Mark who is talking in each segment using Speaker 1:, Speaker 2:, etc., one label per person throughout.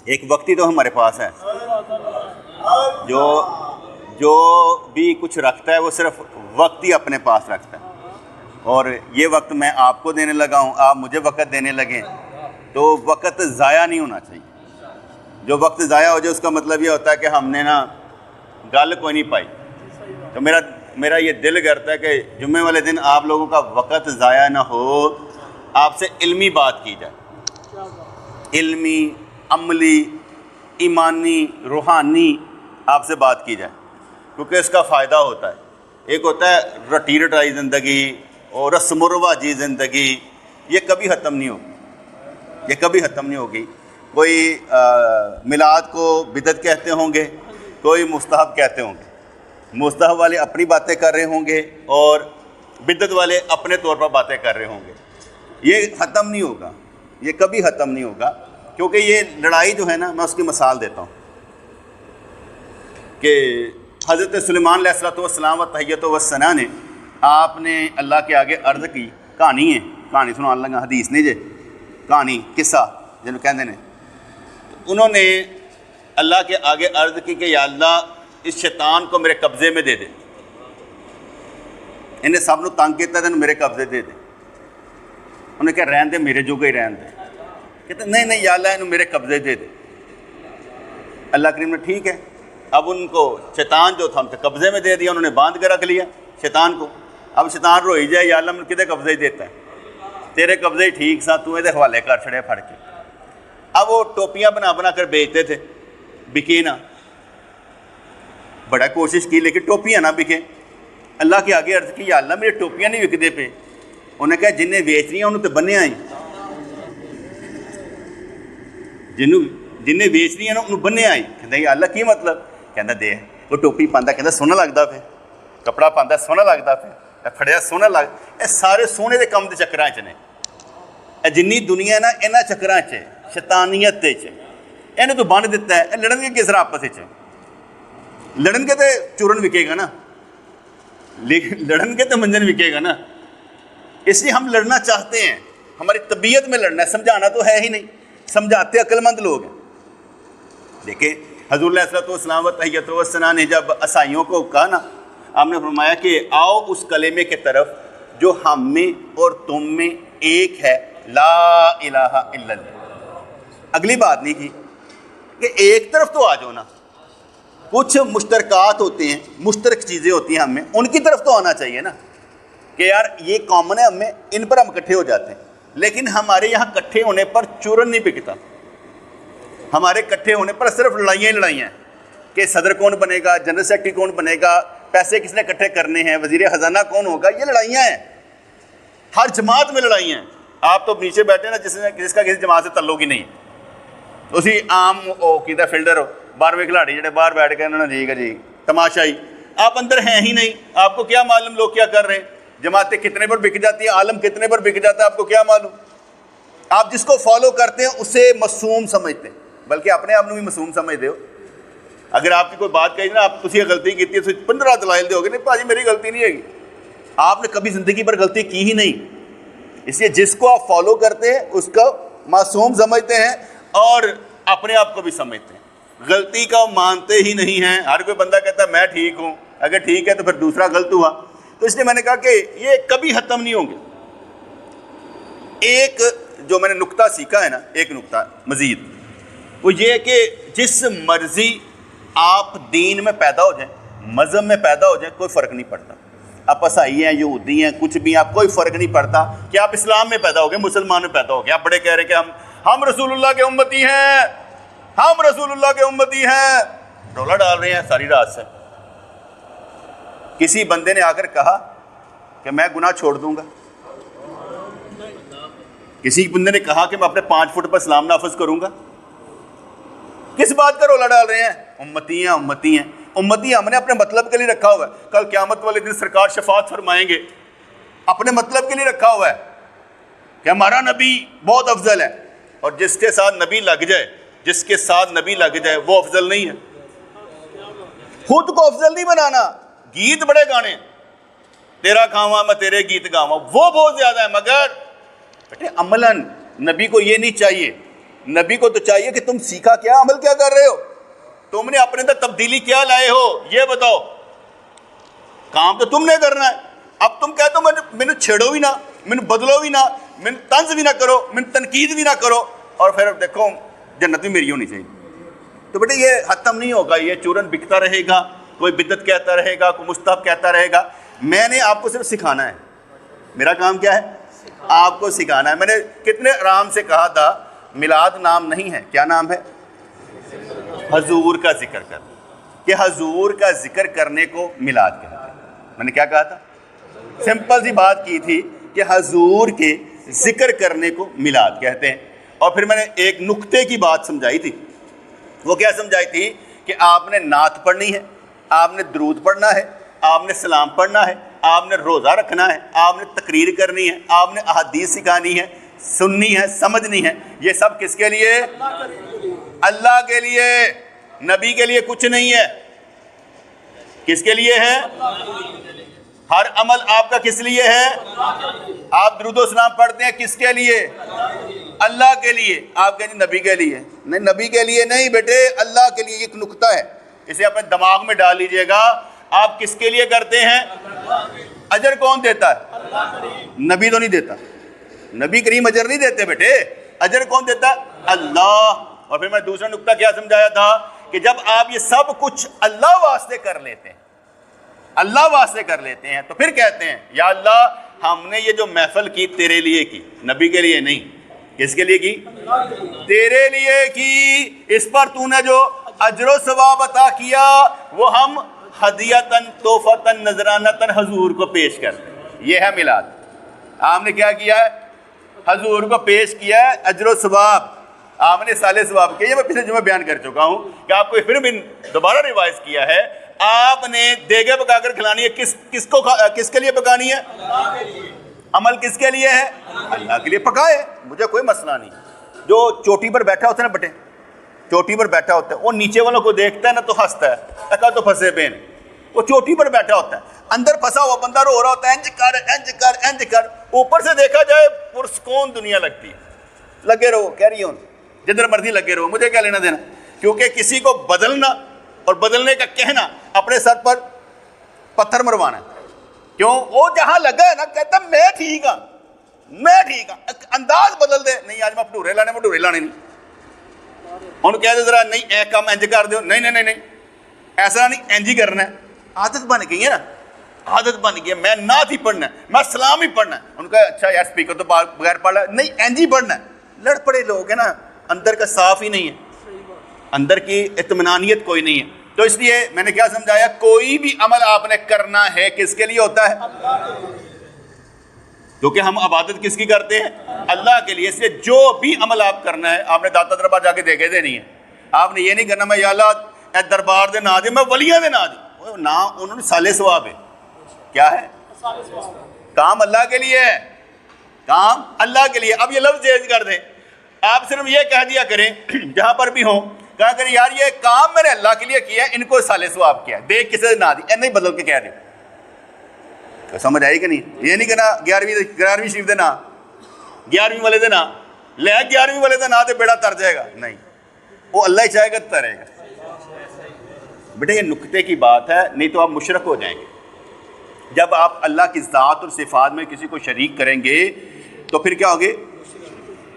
Speaker 1: ایک وقتی تو ہمارے پاس ہے، جو بھی کچھ رکھتا ہے وہ صرف وقت ہی اپنے پاس رکھتا ہے، اور یہ وقت میں آپ کو دینے لگا ہوں، آپ مجھے وقت دینے لگیں، تو وقت ضائع نہیں ہونا چاہیے۔ جو وقت ضائع ہو جائے اس کا مطلب یہ ہوتا ہے کہ ہم نے نا گل کوئی نہیں پائی۔ تو میرا یہ دل کرتا ہے کہ جمعے والے دن آپ لوگوں کا وقت ضائع نہ ہو، آپ سے علمی بات کی جائے، علمی، عملی، ایمانی، روحانی آپ سے بات کی جائے، کیونکہ اس کا فائدہ ہوتا ہے۔ ایک ہوتا ہے رٹی رٹائی زندگی اور رسم و رواجی زندگی، یہ کبھی ختم نہیں ہوگی، یہ کبھی ختم نہیں ہوگی۔ کوئی میلاد کو بدعت کہتے ہوں گے، کوئی مستحب کہتے ہوں گے، مستحب والے اپنی باتیں کر رہے ہوں گے اور بدعت والے اپنے طور پر باتیں کر رہے ہوں گے۔ یہ ختم نہیں ہوگا، یہ کبھی ختم نہیں ہوگا، کیونکہ یہ لڑائی جو ہے نا، میں اس کی مثال دیتا ہوں کہ حضرت سلیمان علیہ السلام و تحیت و ثنا نے، آپ نے اللہ کے آگے عرض کی، کہانی ہے، کہانی سنان لگا، حدیث نہیں جے، کہانی، قصہ جنہوں کہندے نے، انہوں نے اللہ کے آگے عرض کی کہ یا اللہ اس شیطان کو میرے قبضے میں دے دے، انہیں سب نو تنگ کیتا ہے، میرے قبضے دے دے۔ انہوں نے کہا رہن دے، میرے جو گئی رہن دے۔ کہتے نہیں یا اللہ انہوں میرے قبضے دے دے۔ اللہ کریم نے ٹھیک ہے، اب ان کو شیطان جو تھا ان کے قبضے میں دے دیا، انہوں نے باندھ کے رکھ لیا شیطان کو۔ اب شیطان روئی جائے، یا اللہ مجھے کدے قبضے ہی دیتا ہے، تیرے قبضے ہی ٹھیک سا، تو یہ حوالے کر چھڑے پھڑ کے۔ اب وہ ٹوپیاں بنا بنا کر بیچتے تھے، بکے نہ، بڑا کوشش کی لیکن ٹوپیاں نہ بکے۔ اللہ کے آگے عرض کی یا اللہ میرے ٹوپیاں نہیں وکدے پہ۔ انہوں نے کہا جنہیں بیچ رہی ہیں انہوں تو بننے آئی، جنہیں بیچ رہی ہیں انہوں بننے آئی۔ کہتا یا اللہ کی مطلب؟ کہتا دے وہ ٹوپی پاندا، کہتا سونا لگتا پہ، کپڑا پاندا سونا لگتا پہ، پھڑیا سونا لگ، اے سارے سونے دے کم دے چکراں چ نے، اے جنی دنیا نا انہاں چکراں چ، شیطانیت تے چ، انہیں تو بن دیتا ہے۔ لڑن گے کس طرح آپس وچ؟ لڑن کے تے چورن وکے گا نا، لڑن کے تے منجن وکے گا نا۔ اس لیے ہم لڑنا چاہتے ہیں، ہماری طبیعت میں لڑنا ہے، سمجھانا تو ہے ہی نہیں، سمجھاتے عقل مند لوگ ہیں۔ دیکھیں حضور علیہ السلام و تحیت و ثنا نے جب عیسائیوں کو کہا نا، آپ نے فرمایا کہ آؤ اس کلمے کے طرف جو ہم میں اور تم میں ایک ہے، لا الہ الا اللہ۔ اگلی بات نہیں کی کہ ایک طرف تو آ جاؤ نا، کچھ مشترکات ہوتے ہیں، مشترک چیزیں ہوتی ہیں ہم میں، ان کی طرف تو آنا چاہیے نا، کہ یار یہ کامن ہے ہم میں، ان پر ہم اکٹھے ہو جاتے ہیں۔ لیکن ہمارے یہاں اکٹھے ہونے پر چورن نہیں بکتا، ہمارے اکٹھے ہونے پر صرف لڑائیاں ہی لڑائیاں ہیں کہ صدر کون بنے گا، جنرل سیکرٹری کون بنے گا، پیسے کس نے اکٹھے کرنے ہیں، وزیر خزانہ کون ہوگا، یہ لڑائیاں ہیں، ہر جماعت میں لڑائیاں ہیں۔ آپ تو نیچے بیٹھے نا جس کا کسی جماعت سے تعلق ہی نہیں، اسی عام کیتا فیلڈر ہو، 12ویں کھلاڑی جڑے باہر بیٹھ کے انہوں نے ٹھیک ہے جی تماشائی، آپ اندر ہیں ہی نہیں، آپ کو کیا معلوم لوگ کیا کر رہے ہیں، جماعتیں کتنے پر بک جاتی ہیں، عالم کتنے پر بک جاتا ہے، آپ کو کیا معلوم؟ آپ جس کو فالو کرتے ہیں اسے معصوم سمجھتے ہیں، بلکہ اپنے آپ نے بھی معصوم سمجھتے ہو۔ اگر آپ کی کوئی بات کہی نا، آپ کسی غلطی کی تھی، 15 دلائل دے ہو گے، نہیں پاجی میری غلطی نہیں ہے گی، آپ نے کبھی زندگی پر غلطی کی ہی نہیں۔ اس لیے جس کو آپ فالو کرتے ہیں اس کو معصوم سمجھتے ہیں اور اپنے آپ کو بھی سمجھتے ہیں، غلطی کا مانتے ہی نہیں ہیں۔ ہر کوئی بندہ کہتا ہے میں ٹھیک ہوں، اگر ٹھیک ہے تو پھر دوسرا غلط ہوا۔ تو اس لیے میں نے کہا کہ یہ کبھی ختم نہیں ہوں گے۔ ایک جو میں نے نقطہ سیکھا ہے نا، ایک نقطہ مزید، وہ یہ ہے کہ جس مرضی آپ دین میں پیدا ہو جائیں، مذہب میں پیدا ہو جائیں، کوئی فرق نہیں پڑتا۔ آپ عیسائی ہیں، یہودی ہیں، کچھ بھی ہیں، آپ کوئی فرق نہیں پڑتا کہ آپ اسلام میں پیدا ہو گئے، مسلمان میں پیدا ہو گئے، آپ بڑے کہہ رہے کہ ہم رسول اللہ کے امتی ہیں، ہم رسول اللہ کے امتی ہیں، رولا ڈال رہے ہیں ساری رات سے۔ کسی بندے نے آ کر کہا کہ میں گناہ چھوڑ دوں گا، کسی بندے نے کہا کہ میں اپنے 5 فٹ پر اسلام نافذ کروں گا، کس بات کا رولا ڈال رہے ہیں؟ امتی ہیں، امتی ہیں، امتی ہم نے اپنے مطلب کے لیے رکھا ہوا ہے، کل قیامت والے دن سرکار شفاعت فرمائیں گے، اپنے مطلب کے لیے رکھا ہوا ہے کہ ہمارا نبی بہت افضل ہے، اور جس کے ساتھ نبی لگ جائے، جس کے ساتھ نبی لگ جائے وہ افضل نہیں ہے۔ خود کو افضل نہیں بنانا، گیت بڑے گانے، تیرا کھاواں میں تیرے گیت گاواں، وہ بہت زیادہ ہے، مگر بیٹے عملاً نبی کو یہ نہیں چاہیے نبی کو تو چاہیے کہ تم سیکھا کیا، عمل کیا کر رہے ہو، تم نے اپنے اندر تبدیلی کیا لائے ہو، یہ بتاؤ۔ کام تو تم نے کرنا ہے، اب تم کہتے ہو مینو چھیڑو بھی نہ، مینو بدلو بھی نہ، مینو طنز بھی نہ کرو، مینو تنقید بھی نہ کرو، اور پھر دیکھو جنت بھی میری ہونی چاہیے۔ تو بیٹے یہ ختم نہیں ہوگا، یہ چورن بکتا رہے گا، کوئی بدعت کہتا رہے گا، کوئی مستحب کہتا رہے گا۔ میں نے آپ کو صرف سکھانا ہے، میرا کام کیا ہے؟ آپ کو سکھانا ہے۔ میں نے کتنے آرام سے کہا تھا میلاد نام نہیں ہے، کیا نام ہے؟ حضور کا ذکر کر، کہ حضور کا ذکر کرنے کو میلاد کہتے ہیں۔ میں نے کیا کہا تھا؟ سمپل سی بات کی تھی کہ حضور کے ذکر کرنے کو میلاد کہتے ہیں۔ اور پھر میں نے ایک نقطے کی بات سمجھائی تھی، وہ کیا سمجھائی تھی؟ کہ آپ نے نعت پڑھنی ہے، آپ نے درود پڑھنا ہے، آپ نے سلام پڑھنا ہے، آپ نے روزہ رکھنا ہے، آپ نے تقریر کرنی ہے، آپ نے احادیث سکھانی ہے، سننی ہے، سمجھنی ہے۔ یہ سب کس کے لیے؟ اللہ کے لیے، نبی کے لیے کچھ نہیں ہے۔ کس کے لیے ہے؟ ہر عمل آپ کا کس لیے ہے؟ آپ درود و سلام پڑھتے ہیں کس کے لیے؟ اللہ کے لیے۔ آپ کہیں نبی کے لیے نہیں، نبی کے لیے نہیں بیٹے، اللہ کے لیے۔ ایک نقطہ ہے، اسے اپنے دماغ میں ڈال لیجئے گا۔ آپ کس کے لیے کرتے ہیں؟ اجر کون دیتا ہے؟ نبی تو نہیں دیتا، نبی کریم اجر نہیں دیتے بیٹے، اجر کون دیتا ہے؟ اللہ۔ اور پھر میں دوسرا نقطہ کیا سمجھایا تھا؟ کہ جب آپ یہ سب کچھ اللہ واسطے کر لیتے ہیں، اللہ واسطے کر لیتے ہیں، تو پھر کہتے ہیں یا اللہ ہم نے یہ جو محفل کی تیرے لیے کی، نبی کے لیے نہیں۔ کس کے لیے کی؟ تیرے لیے کی۔ اس پر تو نے جو اجر و ثواب عطا کیا وہ ہم ہدیتاً تحفۃً نذرانۃً حضور کو پیش کرتے ہیں۔ یہ ہے میلاد۔ آپ نے کیا کیا ہے؟ حضور کو پیش کیا ہے اجر و ثواب، آپ نے سال ثواب کیا۔ یہ میں پچھلے جمعہ بیان کر چکا ہوں کہ آپ کو پھر بھی دوبارہ ریوائز کیا ہے۔ آپ نے دیگیں پکا کر کھلانی ہے، کس کے لیے پکانی ہے؟ عمل کس کے لیے ہے؟ اللہ کے لیے۔ پکائے، مجھے کوئی مسئلہ نہیں۔ جو چوٹی پر بیٹھا ہوتا ہے نا بیٹے، چوٹی پر بیٹھا ہوتا ہے، وہ نیچے والوں کو دیکھتا ہے نا تو ہنستا ہے، ایکا تو پھنسے بین۔ وہ چوٹی پر بیٹھا ہوتا ہے، اندر پھنسا ہوا بندہ رو رہا ہوتا ہے، انج کر انج کر انج کر۔ اوپر سے دیکھا جائے پرسکون دنیا لگتی ہے، لگے رہو، کیری آن، جدھر مرضی لگے رہو، مجھے کیا لینا دینا۔ کیونکہ کسی کو بدلنا اور بدلنے کا کہنا اپنے سر پر پتھر مروانا ہے۔ کیوں؟ وہ جہاں لگا ہے نا کہتا میں ٹھیک ہاں، میں ٹھیک ہاں، انداز بدل دے، نہیں آج میں بھٹورے لانے نہیں، انہوں کہہ دے ذرا نہیں اے کام انج کر دیو، نہیں نہیں نہیں ایسا نہیں، انج ہی کرنا ہے۔ عادت بن گئی ہے نا، عادت بن گئی ہے، میں نعت ہی پڑھنا ہے، میں سلام ہی پڑھنا ہے۔ ان کا اچھا یار اسپیکر تو بغیر پڑھ رہا، نہیں انج ہی پڑھنا ہے۔ لڑ پڑے لوگ ہیں نا، اندر کا صاف ہی نہیں ہے، اندر کی اطمینانیت کوئی نہیں ہے۔ تو اس لیے میں نے کیا سمجھایا؟ کوئی بھی عمل آپ نے کرنا ہے کس کے لیے ہوتا ہے؟ کیونکہ ہم عبادت کس کی کرتے ہیں؟ اللہ کے لیے۔ اس لیے جو بھی عمل آپ کرنا ہے، آپ نے داتا دربار جا کے دیکھے دے نہیں ہے، آپ نے یہ نہیں کرنا میں یا اللہ اے دربار دے نا دے، میں ولیاں دے نا دے، نا انہوں نے سالے ثواب ہے۔ کیا ہے؟ کام اللہ کے لیے ہے، کام اللہ کے لیے۔ اب یہ لفظ چینج کر دیں، آپ صرف یہ کہہ دیا کریں جہاں پر بھی ہوں، کہا کریں یار یہ کام میں نے اللہ کے لیے کیا ہے، ان کو سالے ثواب کیا ہے، دیکھ کسے نہ دی، نہیں بدل کے کہہ دیں۔ سمجھ آئی کہ نہیں؟ یہ نہیں کہنا 11ویں شریف دے نا، 11ویں والے دے نا، لے 11ویں والے دے نا دے بیڑا تر جائے گا، نہیں، وہ اللہ ہی چاہے گا ترے گا۔ بیٹے یہ نقطے کی بات ہے، نہیں تو آپ مشرک ہو جائیں گے۔ جب آپ اللہ کی ذات اور صفات میں کسی کو شریک کریں گے تو پھر کیا ہوگے؟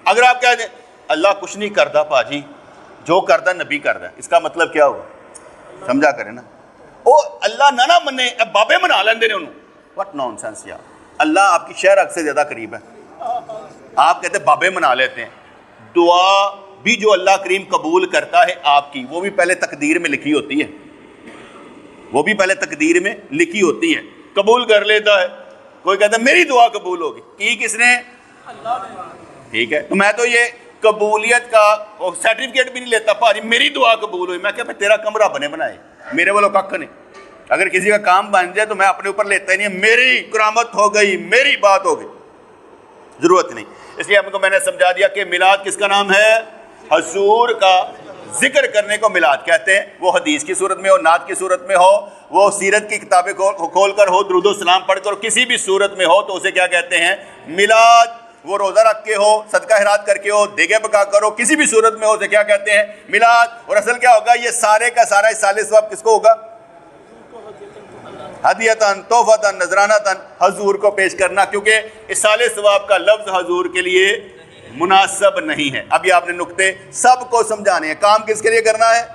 Speaker 1: اگر آپ کہہ دیں اللہ کچھ نہیں کرتا پاجی، جو کرتا نبی کرتا، اس کا مطلب کیا ہوگا؟ سمجھا کریں نا، او اللہ نہ منے بابے منا لیندے نے انہوں، واٹ نون سینس یار۔ اللہ آپ کی شہر حق سے زیادہ قریب ہے، آپ کہتے ہیں بابے منا لیتے ہیں۔ دعا بھی جو اللہ کریم قبول کرتا ہے آپ کی، وہ بھی پہلے تقدیر میں لکھی ہوتی ہے، وہ بھی پہلے تقدیر میں لکھی ہوتی ہے، قبول کر لیتا ہے۔ کوئی کہتا ہے میری دعا قبول ہوگی، کی کس نے؟ ٹھیک ہے، تو میں تو یہ قبولیت کا سرٹیفکیٹ بھی نہیں لیتا، پاجی میری دعا قبول ہوئی، میں کہا تیرا کمرہ بنے بنائے، میرے والوں ککھ نہیں۔ اگر کسی کا کام بن جائے تو میں اپنے اوپر لیتا ہی نہیں، میری کرامت ہو گئی، میری بات ہو گئی، ضرورت نہیں۔ اس لیے ہم کو میں نے سمجھا دیا کہ میلاد کس کا نام ہے؟ حضور کا ذکر کرنے کو میلاد کہتے ہیں۔ وہ حدیث کی صورت میں ہو، نعت کی صورت میں ہو، وہ سیرت کی کتابیں کھول کر ہو، درود و سلام پڑھ کر کسی بھی صورت میں ہو، تو اسے کیا کہتے ہیں؟ میلاد۔ وہ روزہ رکھ کے ہو، صدقہ خیرات کر کے ہو، دیگیں پکا کر ہو، کسی بھی صورت میں ہو، اسے کیا کہتے ہیں؟ میلاد۔ اور اصل کیا ہوگا؟ یہ سارے کا سارا اصال ثواب کس کو ہوگا؟ ہدیتاً، تحفتاً، نذرانتاً، حضور کو پیش کرنا، کیونکہ اصال ثواب کا لفظ حضور کے لیے مناسب نہیں ہے۔ اب یہ آپ نے نقطے سب کو سمجھانے ہیں، کام کس کے لیے کرنا ہے؟